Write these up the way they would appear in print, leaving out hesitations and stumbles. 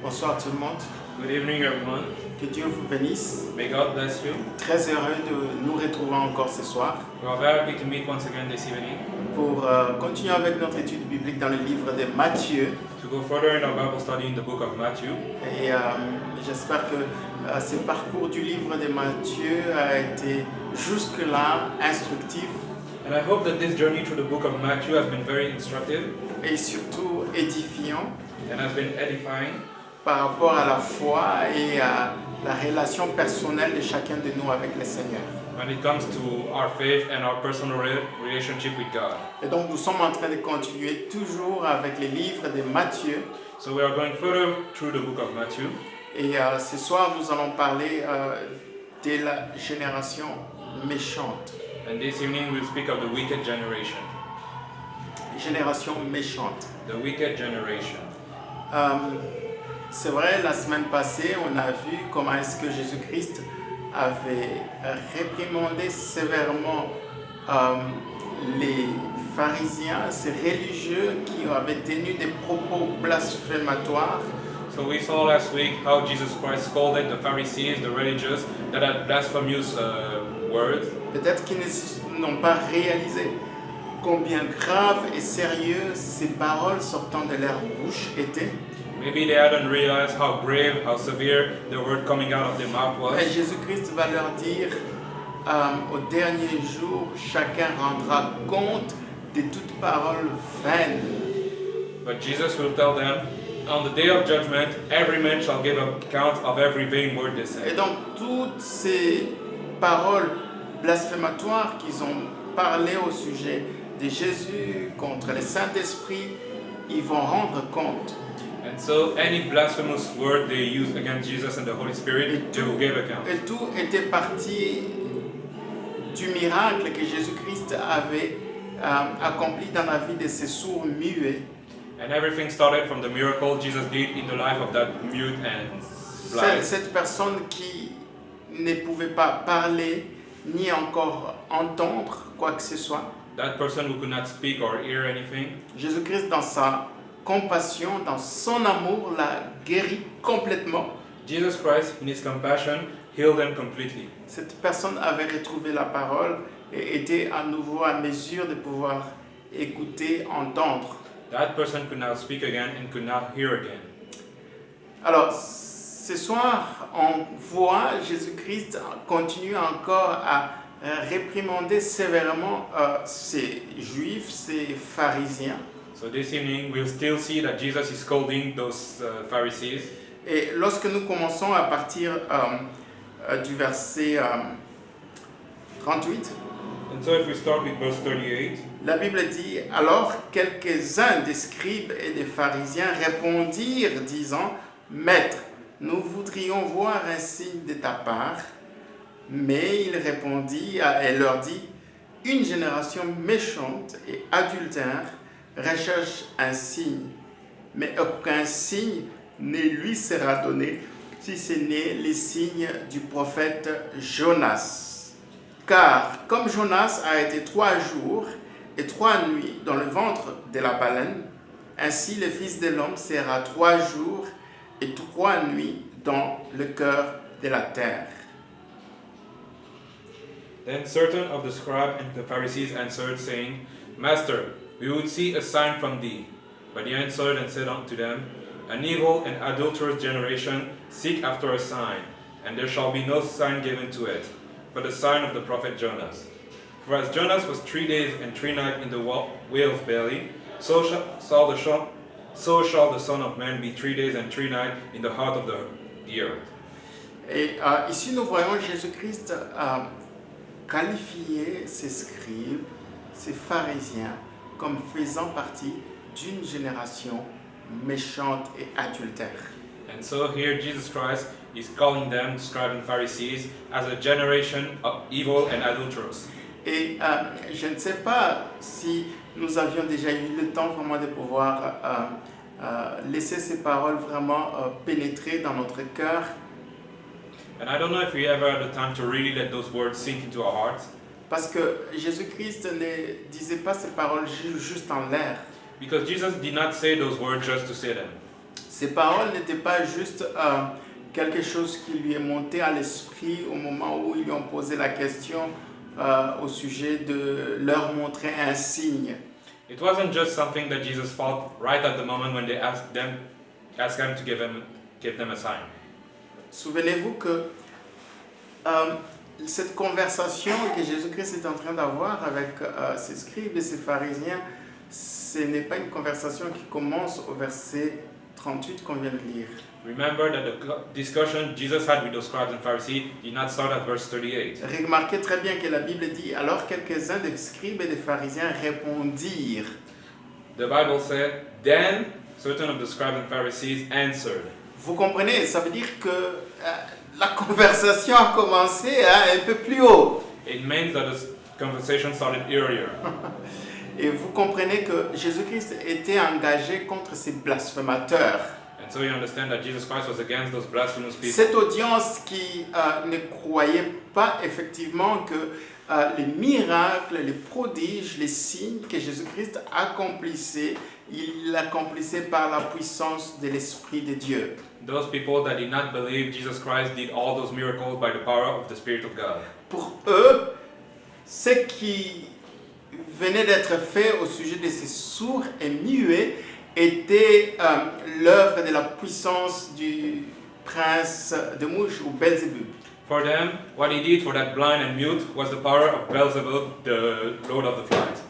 Bonsoir tout le monde. Good evening, everyone. Que Dieu vous bénisse. May God bless you. Très heureux de nous retrouver encore ce soir We are very happy to meet once again this evening pour continuer avec notre étude biblique dans le livre de Matthieu. to go further in our Bible study in the book of Matthew. Et j'espère que ce parcours du livre de Matthieu a été jusque-là instructif And I hope that this journey through the book of Matthew has been very instructive et surtout édifiant and has been edifying par rapport à la foi et à la relation personnelle de chacun de nous avec le Seigneur. when it comes to our faith and our personal relationship with God. Et donc nous sommes en train de continuer toujours avec les livres de Matthieu. So we are going further through the book of Matthew. Et ce soir, nous allons parler de la génération méchante. And this evening we'll speak of the wicked generation. Génération méchante. The wicked generation. C'est vrai, la semaine passée, on a vu comment est-ce que Jésus-Christ avait réprimandé sévèrement les pharisiens, ces religieux qui avaient tenu des propos blasphématoires. So we saw last week how Jesus Christ scolded the Pharisees, the religious, that had blasphemous words. Peut-être qu'ils n'ont pas réalisé combien graves et sérieuses ces paroles sortant de leur bouche étaient. Maybe they hadn't realized how grave, how severe the word coming out of their mouth was. Et Jésus-Christ va leur dire, au dernier jour, chacun rendra compte de toute parole vaine. But Jesus will tell them, on the day of judgment, every man shall give account of every vain word they Et say. donc, toutes ces paroles blasphématoires qu'ils ont parlé au sujet de Jésus contre le Saint-Esprit, ils vont rendre compte. And so any blasphemous word they use against Jesus and the Holy Spirit, they will give account. Et tout était parti du miracle que Jésus-Christ avait accompli dans la vie de ces sourds muets. And everything started from the miracle Jesus did in the life of that mute and blind. Cette personne qui ne pouvait pas parler ni encore entendre quoi que ce soit. That person who could not speak or hear anything. Jésus-Christ, dans sa compassion, dans son amour, l'a guéri complètement. Jesus Christ, in his compassion, healed them completely. Cette personne avait retrouvé la parole et était à nouveau à mesure de pouvoir écouter, entendre. That person could now speak again and could now hear again. Alors, ce soir, on voit Jésus-Christ continuer encore à réprimander sévèrement ces juifs, ces pharisiens. So this evening, we'll still see that Jesus is scolding those Pharisees. Et lorsque nous commençons à partir du verset 38, And so if we start with verse 38, la Bible dit « Alors quelques-uns des scribes et des pharisiens répondirent, disant « Maître, nous voudrions voir un signe de ta part. » Mais il répondit et leur dit « Une génération méchante et adultère recherche un signe, mais aucun signe ne lui sera donné, si ce n'est les signes du prophète Jonas. Car comme Jonas a été 3 jours et 3 nuits dans le ventre de la baleine, ainsi le Fils de l'homme sera 3 jours et 3 nuits dans le cœur de la terre. » then certain of the scribes and the Pharisees answered, saying, Master, we would see a sign from thee. But he answered and said unto them, An evil and adulterous generation seek after a sign, and there shall be no sign given to it, but the sign of the prophet Jonas. For as Jonas was 3 days and 3 nights in the whale's belly, so shall the Son of Man be 3 days and 3 nights in the heart of the earth. Et ici, nous voyons Jésus-Christ qualifier ces scribes, ces pharisiens, comme faisant partie d'une génération méchante et adultère. And so here Jesus Christ is calling them, scribes and Pharisees, as a generation of evil and adulterous. Et je ne sais pas si nous avions déjà eu le temps vraiment de pouvoir laisser ces paroles vraiment pénétrer dans notre cœur. And I don't know if we ever had the time to really let those words sink into our hearts. Parce que Jésus-Christ ne disait pas ces paroles juste en l'air. Because Jesus did not say those words just to say them. Ces paroles n'étaient pas juste quelque chose qui lui est monté à l'esprit au moment où ils lui ont posé la question au sujet de leur montrer un signe. It wasn't just something that Jesus felt right at the moment when they asked him to give them a sign. Souvenez-vous que cette conversation que Jésus-Christ est en train d'avoir avec ses scribes et ses pharisiens, ce n'est pas une conversation qui commence au verset 38 qu'on vient de lire. Remember that the discussion Jesus had with those scribes and Pharisees did not start at verse 38. Remarquez très bien que la Bible dit, alors quelques-uns des scribes et des pharisiens répondirent. The Bible said, then certain of the scribes and Pharisees answered. Vous comprenez, ça veut dire que la conversation a commencé un peu plus haut. It means that the conversation started earlier. Et vous comprenez que Jésus-Christ était engagé contre ces blasphémateurs. And so you understand that Jesus Christ was against those blasphemous people. Cette audience qui ne croyait pas effectivement que les miracles, les prodiges, les signes que Jésus-Christ accomplissait, il l'accomplissait par la puissance de l'Esprit de Dieu. Those people that did not believe Jesus Christ did all those miracles by the power of the Spirit of God. Pour eux, ce qui venait d'être fait au sujet de ces sourds et muets était l'œuvre de la puissance du prince de mouche ou Belzébuth. For them, what he did for that blind and mute was the power of Beelzebub, the Lord of the Flies.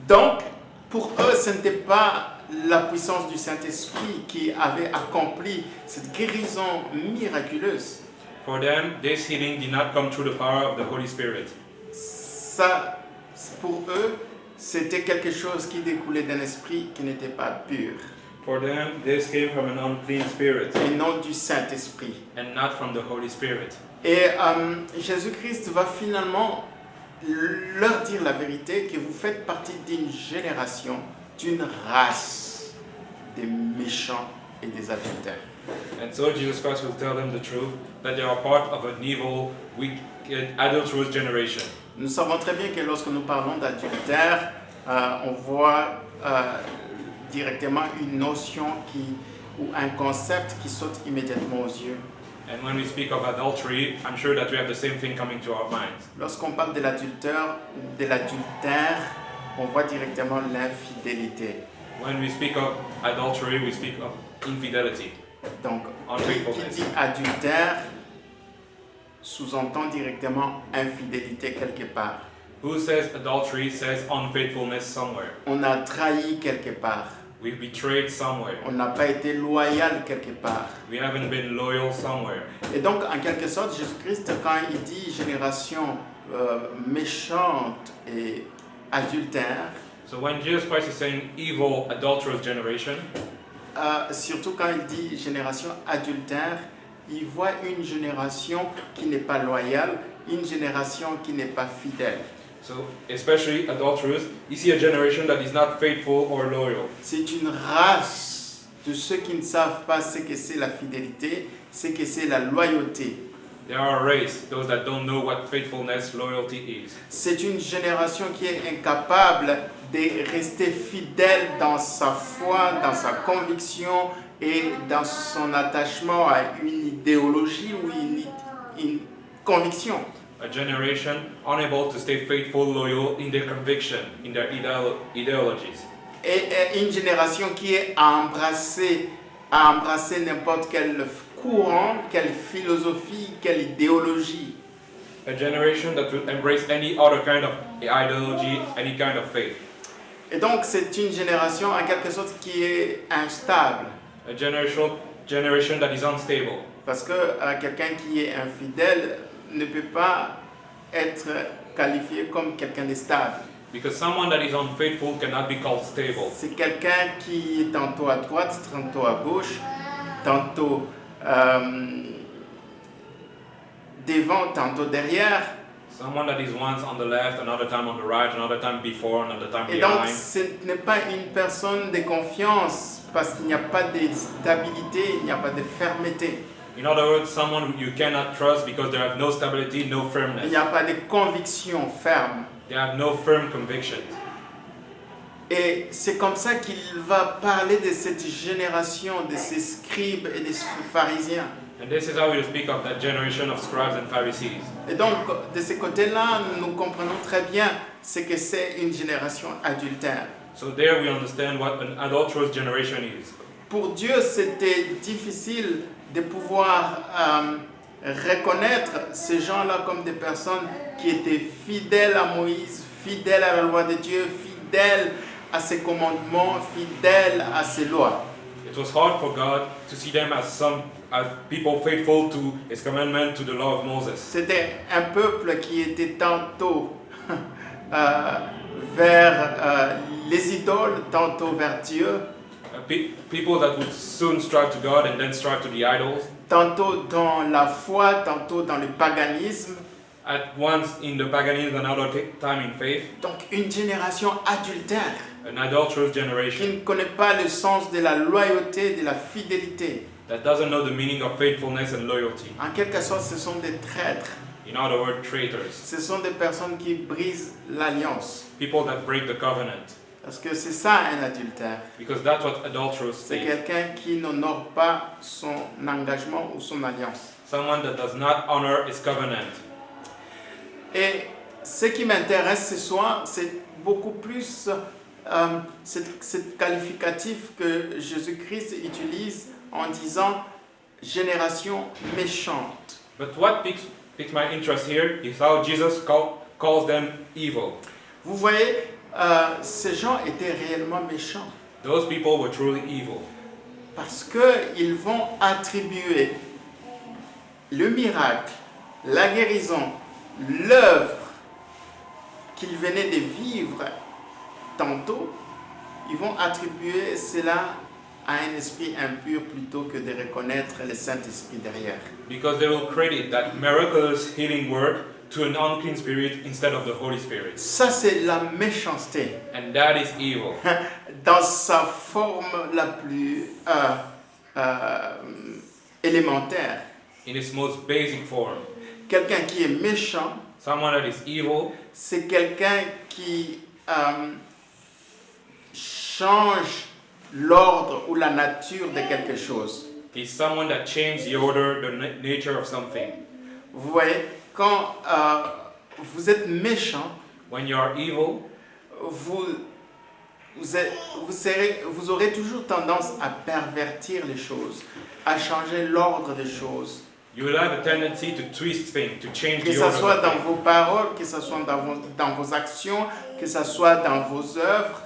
Donc, pour eux, ce n'était pas la puissance du Saint-Esprit qui avait accompli cette guérison miraculeuse. For them, this healing did not come through the power of the Holy Spirit. Ça, pour eux, c'était quelque chose qui découlait d'un esprit qui n'était pas pur. For them, this came from an unclean spirit Et non du Saint-Esprit. and not from the Holy Spirit. Et Jésus-Christ va finalement leur dire la vérité, que vous faites partie d'une génération, d'une race des méchants et des adultères. And so Jesus Christ will tell them the truth, that they are part of an evil, wicked, adulterous generation. Nous savons très bien que lorsque nous parlons d'adultère, on voit directement une notion ou un concept qui saute immédiatement aux yeux. And when we speak of adultery, I'm sure that we have the same thing coming to our minds. Lorsqu'on parle de l'adultère, on voit directement l'infidélité. When we speak of adultery, we speak of infidelity. Donc, qui Unfaithfulness. dit adultère sous-entend directement infidélité quelque part. Who says adultery says unfaithfulness somewhere. On a trahi quelque part. We betrayed somewhere. On n'a pas été loyal quelque part. We haven't been loyal somewhere. Et donc, en quelque sorte, Jésus-Christ, quand il dit génération méchante et adultère, So when Jesus Christ is saying evil, adulterous generation, surtout quand il dit génération adultère, il voit une génération qui n'est pas loyale, une génération qui n'est pas fidèle. so especially adulterous, you see a generation that is not faithful or loyal. C'est une race de ceux qui ne savent pas ce que c'est la fidélité, ce que c'est la loyauté. They are a race, those that don't know what faithfulness, loyalty is. C'est une génération qui est incapable de rester fidèle dans sa foi, dans sa conviction et dans son attachement à une idéologie ou une conviction. A generation unable to stay faithful, loyal in their conviction, in their ideologies. Et une génération qui est à embrasser n'importe quel courant, quelle philosophie, quelle idéologie. A generation that will embrace any other kind of ideology, any kind of faith. Et donc c'est une génération en quelque sorte qui est instable. A generation that is unstable. Parce que quelqu'un qui est infidèle ne peut pas être qualifié comme quelqu'un de stable. Because someone that is unfaithful cannot be called stable. C'est quelqu'un qui est tantôt à droite, tantôt à gauche, tantôt devant, tantôt derrière. Someone that is once on the left, another time on the right, another time before, another time Et donc, behind. ce n'est pas une personne de confiance parce qu'il n'y a pas de stabilité, il n'y a pas de fermeté. In other words, someone you cannot trust because they have no stability, no Il firmness. n'y a pas de conviction ferme. They have no firm convictions. Et c'est comme ça qu'il va parler de cette génération, de ces scribes et des pharisiens. And this is how we speak of that generation of scribes and Pharisees. Et donc, de ce côté-là, nous comprenons très bien ce que c'est une génération adultère. So there we understand what an adulterous generation is. Pour Dieu, c'était difficile de pouvoir reconnaître ces gens-là comme des personnes qui étaient fidèles à Moïse, fidèles à la loi de Dieu, fidèles à ses commandements, fidèles à ses lois. It was hard for God to see them as people faithful to His commandment, to the law of Moses. C'était un peuple qui était tantôt vers les idoles, tantôt vers Dieu, People that would soon strive to God and then strive to the idols. tantôt dans la foi, tantôt dans le paganisme. At once in the paganism, another time in faith. Donc une génération adultère An adulterous qui generation ne connaît pas le sens de la loyauté, de la fidélité. that doesn't know the meaning of faithfulness and loyalty. En quelque sorte, ce sont des traîtres. In other words, traitors. Ce sont des personnes qui brisent l'alliance. People that break the covenant. Parce que c'est ça un adultère. Because that's what adulterous C'est is. quelqu'un qui n'honore pas son engagement ou son alliance. Someone that does not honor his covenant. Et ce qui m'intéresse ce soir, c'est beaucoup plus ce qualificatif que Jésus-Christ utilise en disant génération méchante. But what piques my interest here is how Jesus calls them evil. Vous voyez, ces gens étaient réellement méchants Those people were truly evil. parce qu'ils vont attribuer le miracle, la guérison, l'œuvre qu'ils venaient de vivre tantôt, ils vont attribuer cela à un esprit impur plutôt que de reconnaître le Saint-Esprit derrière. Because they will credit that miraculous healing work to an unclean spirit instead of the Holy Spirit. Ça, c'est la méchanceté And that is evil. dans sa forme la plus élémentaire. In its most basic form. Quelqu'un qui est méchant, Someone that is evil c'est quelqu'un qui change l'ordre ou la nature de quelque chose. is someone that changes the order, the nature of something. Vous voyez, quand vous êtes méchant, When you are evil, vous aurez toujours tendance à pervertir les choses, à changer l'ordre des choses. you will have a tendency to twist things, to change Que the ce order soit of dans things. vos paroles, que ce soit dans vos actions, que ce soit dans vos œuvres.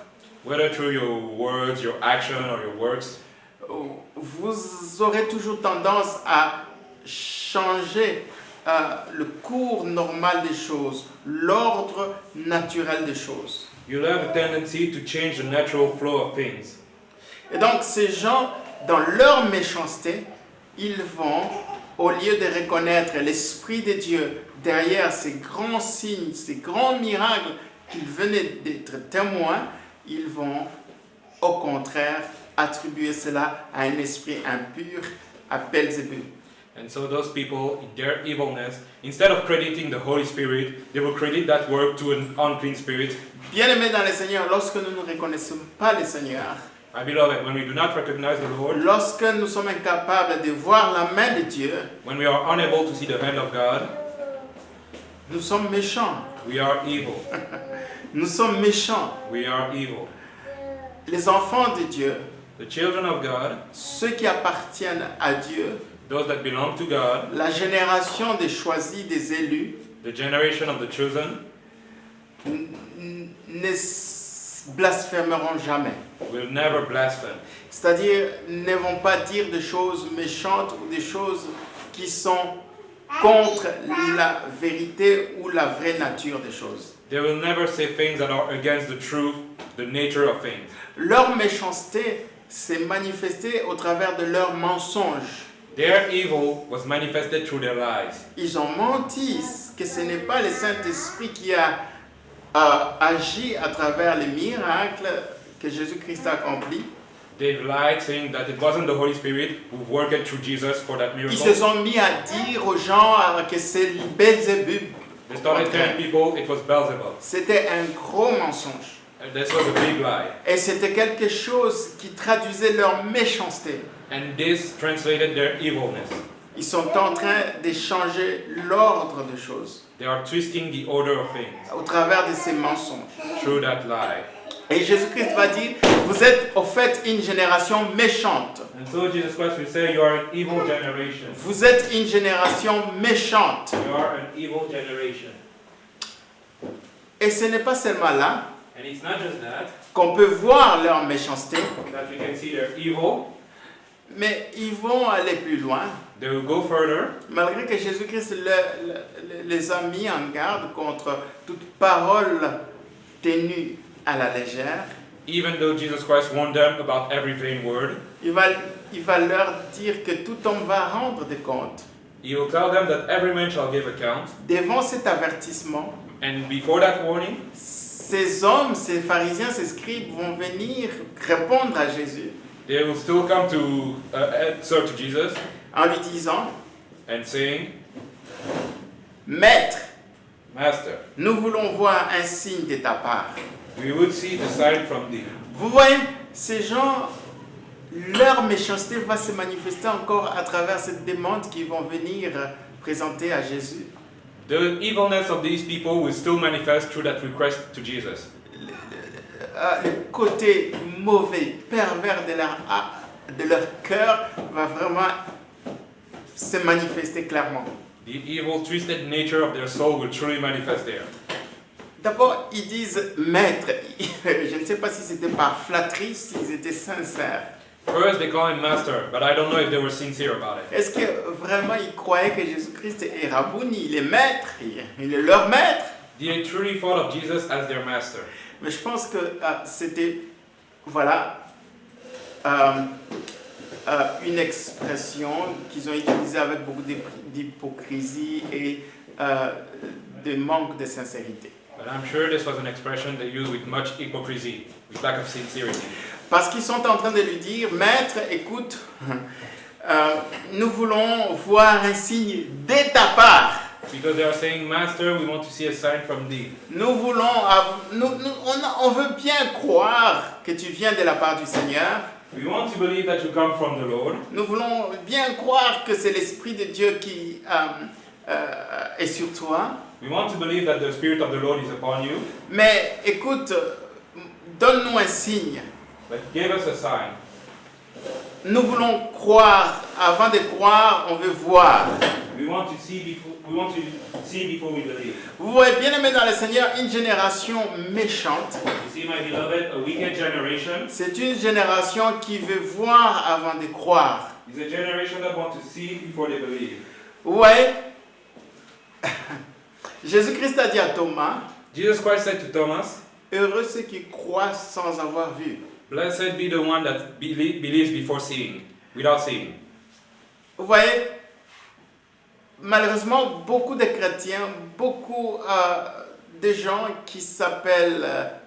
Whether through your words, your action, or your works, Vous aurez toujours tendance à changer le cours normal des choses, l'ordre naturel des choses. you'll have a tendency to change the natural flow of things. Et donc ces gens, dans leur méchanceté, ils vont, au lieu de reconnaître l'Esprit de Dieu derrière ces grands signes, ces grands miracles qu'ils venaient d'être témoins, ils vont au contraire attribuer cela à un esprit impur, à Belzébuth. And so those people, in their evilness, instead of crediting the Holy Spirit, they will credit that work to an unclean spirit. Bien-aimés dans le Seigneur, lorsque nous ne reconnaissons pas le Seigneur, My beloved, when we do not recognize the Lord, lorsque nous sommes incapables de voir la main de Dieu, when we are unable to see the hand of God, nous sommes méchants. we are evil. Nous sommes méchants. We are evil. Les enfants de Dieu, The children of God, ceux qui appartiennent à Dieu, those that belong to God, la génération des choisis, des élus, the generation of the chosen, ne blasphémeront jamais. will never blaspheme. C'est-à-dire, ne vont pas dire des choses méchantes ou des choses qui sont contre la vérité ou la vraie nature des choses. They will never say things that are against the truth, the nature of things. Leur méchanceté s'est manifestée au travers de leurs mensonges. Their evil was manifested through their lies. Ils ont menti que ce n'est pas le Saint-Esprit qui a agi à travers les miracles que Jésus-Christ a accomplis. They lied, saying that it wasn't the Holy Spirit who worked through Jesus for that Ils se miracle. sont mis à dire aux gens que c'est Belzébuth. They started telling people it was Beelzebub. C'était un gros mensonge. This was a big lie. Et c'était quelque chose qui traduisait leur méchanceté. And this translated their evilness. Ils sont en train de changer l'ordre des choses They are twisting the order of things au travers de ces mensonges. through that lie. Et Jésus-Christ va dire, vous êtes au fait une génération méchante. And so Jesus Christ will say, you are an evil generation. Vous êtes une génération méchante. You are an evil generation. Et ce n'est pas seulement là And it's not just that qu'on peut voir leur méchanceté, we can see they're evil. mais ils vont aller plus loin. They will go further. Malgré que Jésus-Christ les a mis en garde contre toute parole tenue à la légère, Even though Jesus Christ warned them about every vain word, il va leur dire que tout homme va rendre des comptes. he will tell them that every man shall give account. Devant cet avertissement, And before that warning, ces hommes, ces pharisiens, ces scribes vont venir répondre à Jésus they will still come to answer to Jesus en lui disant, and saying, Maître, Master, nous voulons voir un signe de ta part. we would see the sign from thee. Vous voyez, ces gens, leur méchanceté va se manifester encore à travers cette demande qu'ils vont venir présenter à Jésus. The evilness of these people will still manifest through that request to Jesus. Le côté mauvais, pervers de leur cœur va vraiment se manifester clairement. The evil, twisted nature of their soul will truly manifest there. D'abord, ils disent maître. Je ne sais pas si c'était par flatterie, s'ils étaient sincères. First, they call him master, but I don't know if they were sincere about it. Est-ce que vraiment ils croyaient que Jésus-Christ est Rabouni, il est maître, il est leur maître? Did they truly thought of Jesus as their master? Mais je pense que c'était, voilà, une expression qu'ils ont utilisée avec beaucoup d'hypocrisie et de manque de sincérité. But I'm sure this was an expression they used with much hypocrisy, with lack of sincerity. Parce qu'ils sont en train de lui dire, Maître, écoute, nous voulons voir un signe de ta part. Because they are saying, Master, we want to see a sign from thee. Nous voulons, on veut bien croire que tu viens de la part du Seigneur. We want to believe that you come from the Lord. Nous voulons bien croire que c'est l'Esprit de Dieu qui est sur toi. We want to believe that the Spirit of the Lord is upon you. Mais écoute, donne-nous un signe. But give us a sign. Nous voulons croire. Avant de croire, on veut voir. We want to see before we believe. Vous voyez, bien aimé dans le Seigneur, une génération méchante. You see, my beloved, a wicked generation C'est une génération qui veut voir avant de croire. is a generation that wants to see before they believe. Vous voyez, Jésus-Christ a dit à Thomas, Jesus Christ said to Thomas, heureux ceux qui croient sans avoir vu. Blessed be the one that believes before seeing, without seeing. Vous voyez, malheureusement, beaucoup de chrétiens, beaucoup de gens qui s'appellent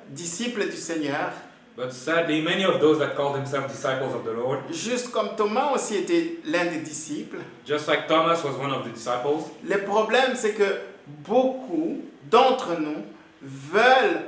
disciples du Seigneur, But sadly, many of those that call themselves disciples of the Lord, juste comme Thomas aussi était l'un des disciples, just like Thomas was one of the disciples, le problème c'est que beaucoup d'entre nous veulent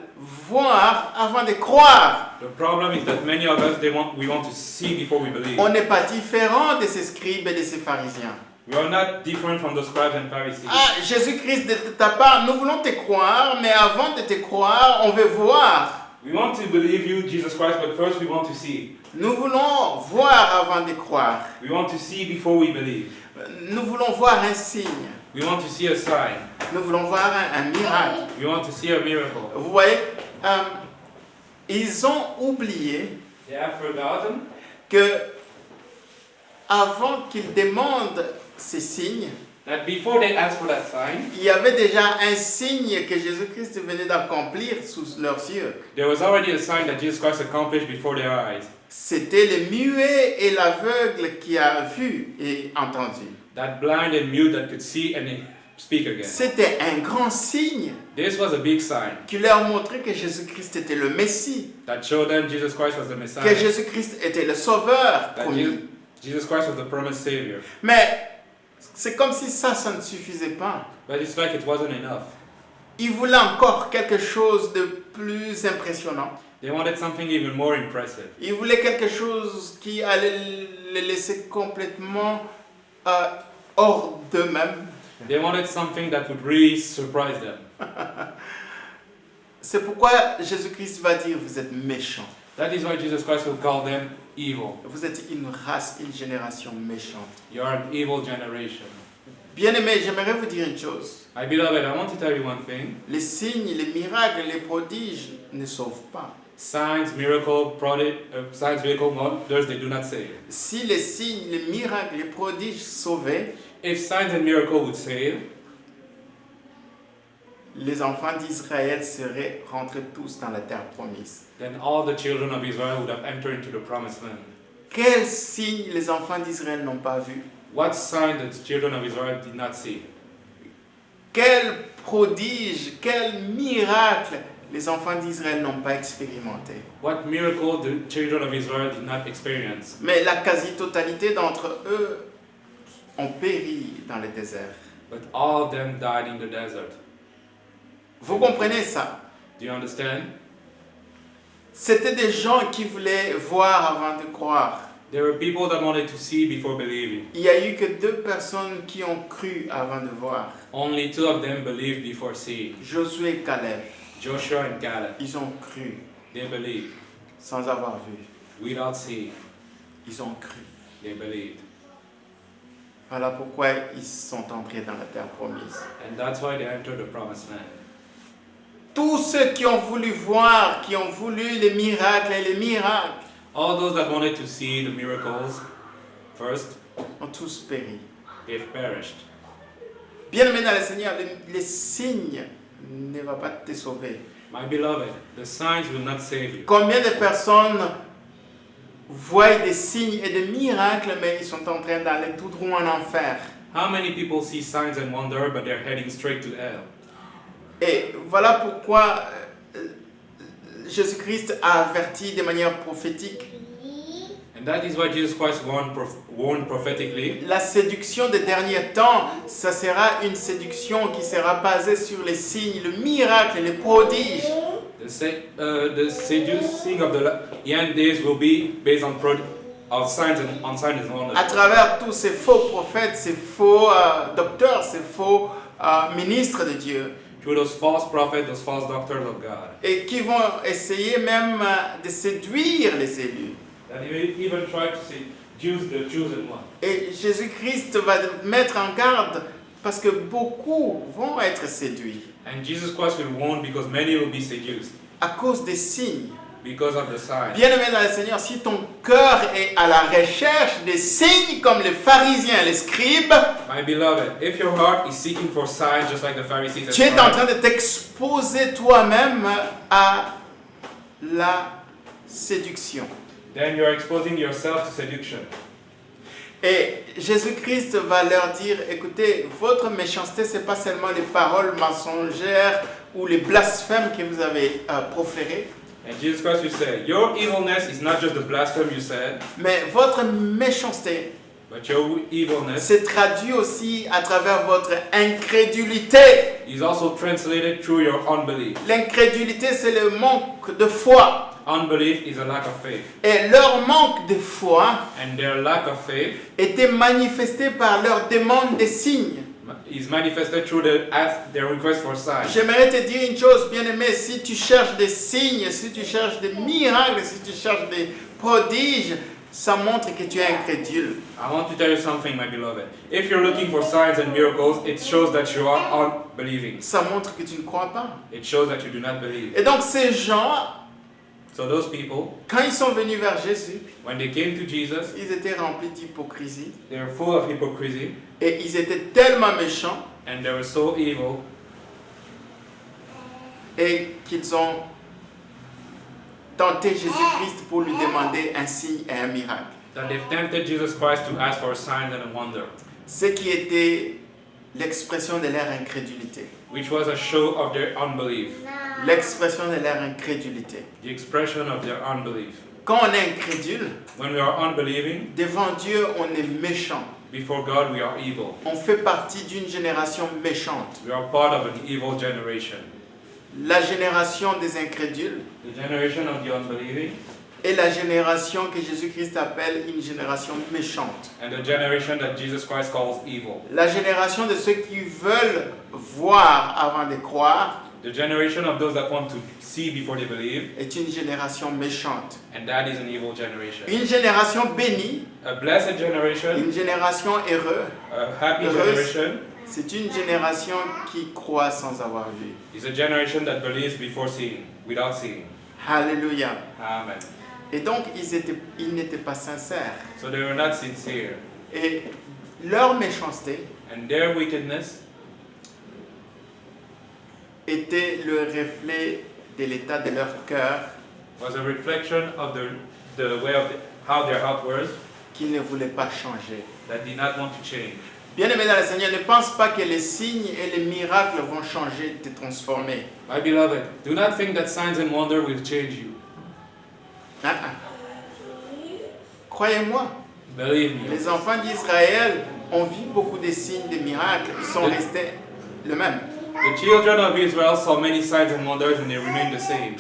voir avant de croire. the problem is that many of us, we want to see before we believe. On n'est pas différent de ces scribes et de ces pharisiens. We are not different from the scribes and Pharisees. Ah, Jésus-Christ, de ta part, nous voulons te croire, mais avant de te croire, on veut voir. We want to believe you, Jesus Christ, but first we want to see. Nous voulons voir avant de croire. We want to see before we believe. Nous voulons voir un signe. We want to see a sign. Nous voulons voir un miracle. We want to see a miracle. Vous voyez, ils ont oublié They have forgotten que avant qu'ils demandent ces signes, that before they ask for that sign, il y avait déjà un signe que Jésus-Christ venait d'accomplir sous leurs yeux. there was already a sign that Jesus Christ accomplished before their eyes. C'était le muet et l'aveugle qui a vu et entendu. That blind and mute that could see and speak again. C'était un grand signe This was a big sign qui leur montrait que Jésus-Christ était le Messie, that showed them Jesus Christ was the que Messiah, Jésus-Christ était le Sauveur that promis. Jesus Christ was the promised Savior. Mais c'est comme si ça ne suffisait pas. But it's like it wasn't enough. Ils voulaient encore quelque chose de plus impressionnant. They wanted something even more impressive. Ils voulaient quelque chose qui allait les laisser complètement hors d'eux-mêmes. They wanted something that would really surprise them. C'est pourquoi Jésus-Christ va dire, vous êtes méchants. That is why Jesus Christ will call them evil. Vous êtes une race, une génération méchante. You are an evil generation. Bien-aimés, j'aimerais vous dire une chose. My beloved, I want to tell you one thing. Les signes, les miracles, les prodiges ne sauvent pas. Signs, miracle, wonders, they do not save. Si les signes, les miracles, les prodiges sauvaient, If signs and miracles would save, les enfants d'Israël seraient rentrés tous dans la terre promise. then all the children of Israel would have entered into the promised land. Quels signes les enfants d'Israël n'ont pas vus? What sign the children of Israel did not see? Quel prodige, quel miracle les enfants d'Israël n'ont pas expérimenté? What miracle the children of Israel did not experience? Mais la quasi-totalité d'entre eux ont péri dans le désert. But all of them died in the desert. Vous comprenez ça? Do you understand? C'était des gens qui voulaient voir avant de croire. There were people that wanted to see before believing. Il n'y a eu que 2 personnes qui ont cru avant de voir. Only 2 of them believed before seeing. Josué et Caleb. Joshua and Caleb. Ils ont cru They believed. sans avoir vu. Without seeing, Ils ont cru. they believed. Voilà pourquoi ils sont entrés dans la terre promise. And that's why they entered the promised land. Tous ceux qui ont voulu voir, qui ont voulu les miracles et les miracles, All those that wanted to see the miracles first, ont tous péri. they've perished. Bien-aimé dans le Seigneur, les signes ne vont pas te sauver. My beloved, the signs will not save you. Combien de personnes voient des signes et des miracles, mais ils sont en train d'aller tout droit en enfer? How many people see signs and wonder, but they're heading straight to hell? Et voilà pourquoi Jésus-Christ a averti de manière prophétique. And that is why Jesus Christ warned prophetically. La séduction des derniers temps, ça sera une séduction qui sera basée sur les signes, le miracle et les prodiges. The seducing of the end days will be based on signs and wonders. À travers tous ces faux prophètes, ces faux docteurs, ces faux ministres de Dieu. Through those false prophets, those false doctors of God. Et qui vont essayer même de séduire les élus. That he may even try to seduce the chosen one. Et Jésus-Christ va mettre en garde parce que beaucoup vont être séduits And Jesus Christ will warn because many will be seduced à cause des signes. because of the signs. Bien-aimé dans le Seigneur, si ton cœur est à la recherche des signes comme les pharisiens, les scribes, My beloved, if your heart is seeking for signs just like the Pharisees and tu es en train scribes, de t'exposer toi-même à la séduction. then you are exposing yourself to seduction. Et Jésus-Christ va leur dire, écoutez, votre méchanceté, ce n'est pas seulement les paroles mensongères ou les blasphèmes que vous avez proférés, And Jesus Christ will say, your evilness is not just the blasphemy you said, mais votre méchanceté but your evilness se traduit aussi à travers votre incrédulité. is also translated through your unbelief. L'incrédulité, c'est le manque de foi. Unbelief is a lack of faith. Et leur manque de foi And their lack of faith était manifesté par leur demande des signes. is manifested through their request for signs. J'aimerais te dire une chose, bien-aimé, si tu cherches des signes, si tu cherches des miracles, si tu cherches des prodiges, ça montre que tu es incrédule. I want to tell you something, my beloved. If you're looking for signs and miracles, it shows that you are unbelieving. Ça montre que tu ne crois pas. It shows that you do not believe. Et donc ces gens, So those people, quand ils sont venus vers Jésus, when they came to Jesus, ils étaient remplis d'hypocrisie they were full of hypocrisy et ils étaient tellement méchants and they were so evil et qu'ils ont tenté Jésus-Christ pour lui demander un signe et un miracle. that they've tempted Jesus Christ to ask for a sign and a wonder, Ce qui était l'expression de leur incrédulité. which was a show of their unbelief, L'expression de leur incrédulité. the expression of their unbelief. Quand on est incrédule, When we are unbelieving, devant Dieu, on est méchant. before God, we are evil. On fait partie d'une génération méchante. We are part of an evil generation. La génération des incrédules The generation of the unbelieving est la génération que Jésus-Christ appelle une génération méchante. and the generation that Jesus Christ calls evil. La génération de ceux qui veulent voir avant de croire The generation of those that want to see before they believe, est une génération méchante. and that is an evil generation. Une génération bénie, A blessed generation, une génération heureuse, a happy Heureuse. generation, c'est une génération qui croit sans avoir vu. is a generation that believes before seeing, without seeing. Alléluia. Amen. Et donc, ils n'étaient pas sincères. So they were not sincere, Et leur méchanceté and their wickedness était le reflet de l'état de leur cœur was a reflection of the way of how their heart was, qui ne voulait pas changer. that did not want to change. Bien-aimés dans le Seigneur, ne pense pas que les signes et les miracles vont changer, te transformer. My beloved, do not think that signs and wonder will change you. Ah, ah. Croyez-moi, Believe me. les enfants d'Israël ont vu beaucoup de signes, de miracles, ils sont restés le même. The children of Israel saw many signs and wonders and they remained the same.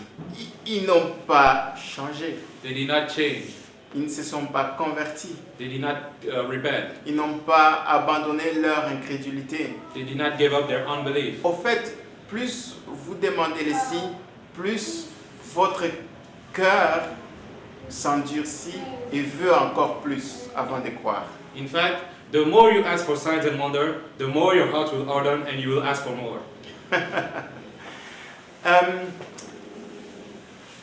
Ils n'ont pas changé, They did not change. ils ne se sont pas convertis, They did not repent. ils n'ont pas abandonné leur incrédulité. They did not give up their unbelief. Au fait, plus vous demandez les signes, plus votre cœur s'endurcit et veut encore plus avant de croire. In fact, the more you ask for signs and wonder, the more your heart will harden and you will ask for more.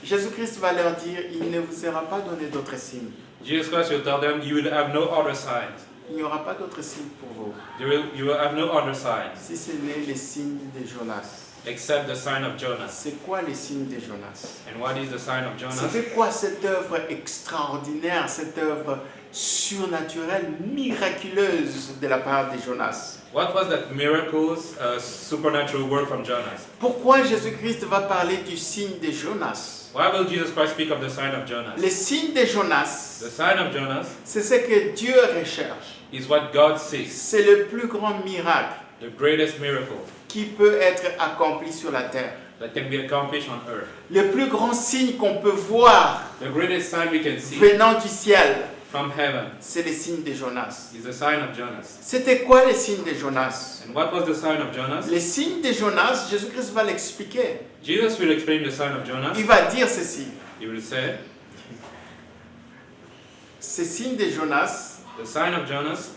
Jésus-Christ va leur dire, il ne vous sera pas donné d'autres signes. Jesus Christ will tell them, you will have no other signs. Il n'y aura pas d'autres signes pour vous, You will have no other signs si ce n'est les signes de Jonas. except the sign of Jonas. C'est quoi les signes de Jonas? And what is the sign of Jonas? C'est quoi cette œuvre extraordinaire, cette œuvre surnaturelle, miraculeuse de la part de Jonas? What was that miracles, supernatural work from Jonas? Pourquoi Jésus-Christ va parler du signe de Jonas? Why will Jesus Christ speak of the sign of Jonas? Le signe de Jonas, The sign of Jonas c'est ce que Dieu recherche. is what God seeks, C'est le plus grand miracle the greatest miracle qui peut être accompli sur la terre. that can be accomplished on earth. Le plus grand signe qu'on peut voir The greatest sign we can see venant du ciel, from heaven c'est le signe de Jonas. is the sign of Jonas. C'était quoi le signe de Jonas? And what was the sign of Jonas? Le signe de Jonas, Jésus-Christ va l'expliquer. Jesus will explain the sign of Jonas. Il va dire ceci. He will say, Ce signe de Jonas, the sign of Jonas,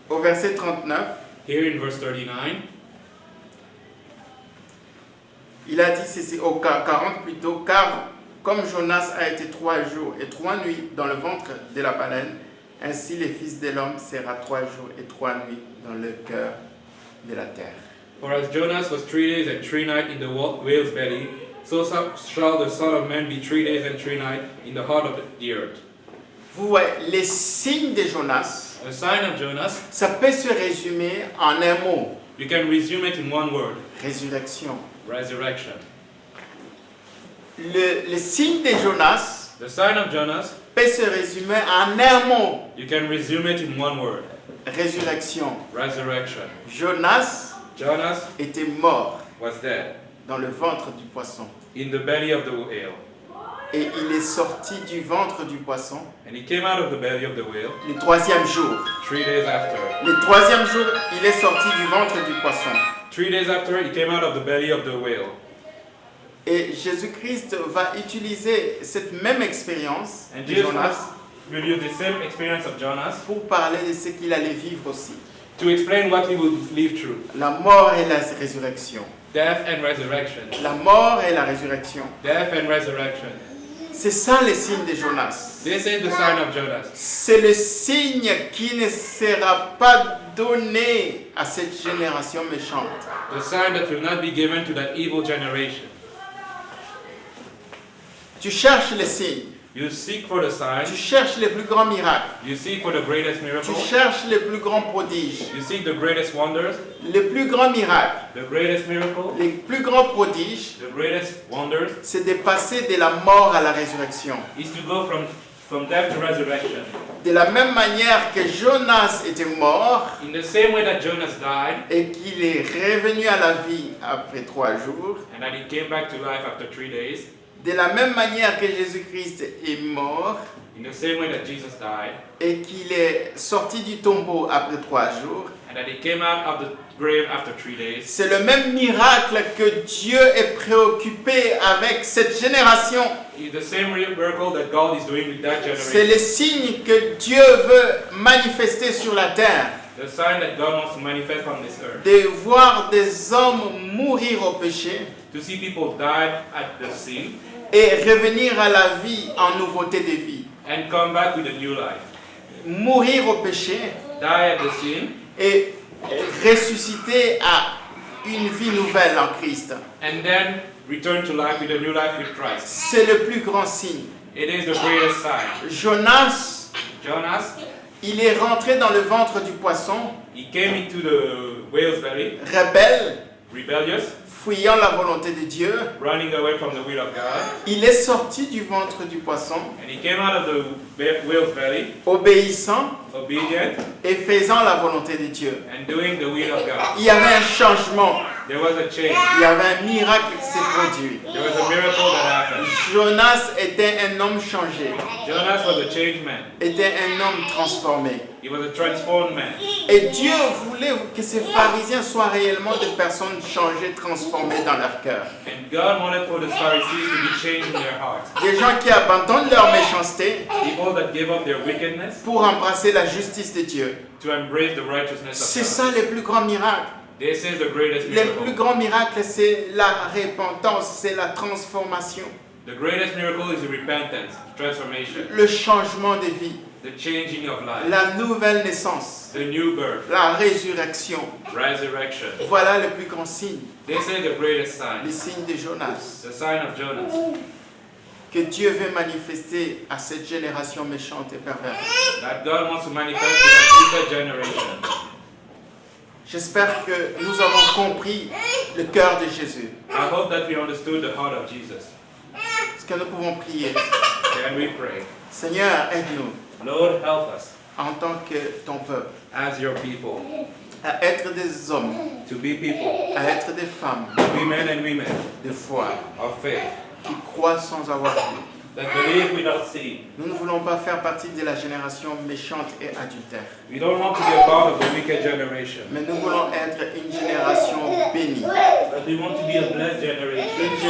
au verset 39, here in verse 39, il a dit ceci, au 40 plutôt, car comme Jonas a été 3 jours et 3 nuits dans le ventre de la baleine, ainsi le Fils de l'homme sera 3 jours et 3 nuits dans le cœur de la terre. for as Jonas was 3 days and 3 nights in the whale's belly, so shall the Son of Man be 3 days and 3 nights in the heart of the earth. Vous voyez, les signes de Jonas, The sign of Jonas, ça peut se résumer en un mot, you can resume it in one word, résurrection. resurrection. Le signe de Jonas The sign of Jonas, peut se résumer en un mot, you can resume it in one word, résurrection. resurrection. Jonas Jonas était mort was dead dans le ventre du poisson. in the belly of the whale, Et il est sorti du ventre du poisson and he came out of the belly of the whale le 3e jour. 3 days after. Le 3e jour, il est sorti du ventre du poisson. 3 days after, he came out of the belly of the whale. Et Jésus-Christ va utiliser cette même expérience And de Jesus Jonas will use the same experience of Jonas pour parler de ce qu'il allait vivre aussi. to explain what he will live through. La mort et la résurrection. Death and resurrection. La mort et la résurrection. Death and resurrection. C'est ça le signe de Jonas. This is the sign of Jonas. C'est le signe qui ne sera pas donné à cette génération méchante. The sign that will not be given to that evil generation. Tu cherches les signes. You seek for the Tu sign. cherches les plus grands miracles. You seek for the greatest Tu miracle. cherches les plus grands prodiges. You seek the greatest wonders. Les plus grands miracles, The greatest miracle. les plus grands prodiges, The greatest wonders c'est de passer de la mort à la résurrection. is to go from death to resurrection. De la même manière que Jonas était mort In the same way that Jonas died et qu'il est revenu à la vie après 3 jours, and that he came back to life after 3 days, de la même manière que Jésus-Christ est mort in the same way that Jesus died et qu'il est sorti du tombeau après 3 jours, and that he came out of the grave after 3 days, c'est le même miracle que Dieu est préoccupé avec cette génération. it's the same miracle that God is doing with that C'est generation. le signe que Dieu veut manifester sur la terre. The sign that God wants to manifest on this earth. De voir des hommes mourir au péché To see people die at the sin et revenir à la vie en nouveauté de vie. and come back with a new life. Mourir au péché Die at the sin et ressusciter à une vie nouvelle en Christ. and then return to life with a new life with Christ. C'est le plus grand signe. It is the greatest sign. Jonas, Jonas, il est rentré dans le ventre du poisson, he came into the whale's belly, rebelle, rebellious, fuyant la volonté de Dieu. running away from the will of God, Il est sorti du ventre du poisson, and he came out of the whale's belly, obéissant obedient et faisant la volonté de Dieu. and doing the will of God. Il y avait un changement, There was a change. il y avait un miracle qui s'est produit. There was a miracle that happened. Jonas était un homme changé, Jonas was a changed man. était un homme transformé. He was a transformed man. Et Dieu voulait que ces pharisiens soient réellement des personnes changées, transformées dans leur cœur. And God wanted for the Pharisees to be changed in their hearts. Des gens qui abandonnent leur méchanceté People that gave up their wickedness pour embrasser la justice de Dieu. to embrace the righteousness C'est of ça God. le plus grand miracle. This is the greatest Le plus miracle. grand miracle, c'est la repentance, c'est la transformation, The greatest miracle is the repentance, transformation, le changement de vie, the changing of life, la nouvelle naissance, the new birth, la résurrection. resurrection. Voilà le plus grand signe, This is the greatest le sign, signe de Jonas, the sign of Jonas, que Dieu veut manifester à cette génération méchante et perverse. that God wants to manifest to the future generation. J'espère que nous avons compris le cœur de Jésus. I hope that we understood the heart of Jesus. Est-ce que nous pouvons prier? Can we pray? Seigneur, aide-nous Lord, help us en tant que ton peuple as your people à être des hommes, to be people, à être des femmes to be men and women de foi of faith qui croient sans avoir vu. that believe without seeing. Nous ne voulons pas faire partie de la génération méchante et adultère, We don't want to be a part of the wicked generation, mais nous voulons être une génération bénie. but we want to be a blessed generation. Une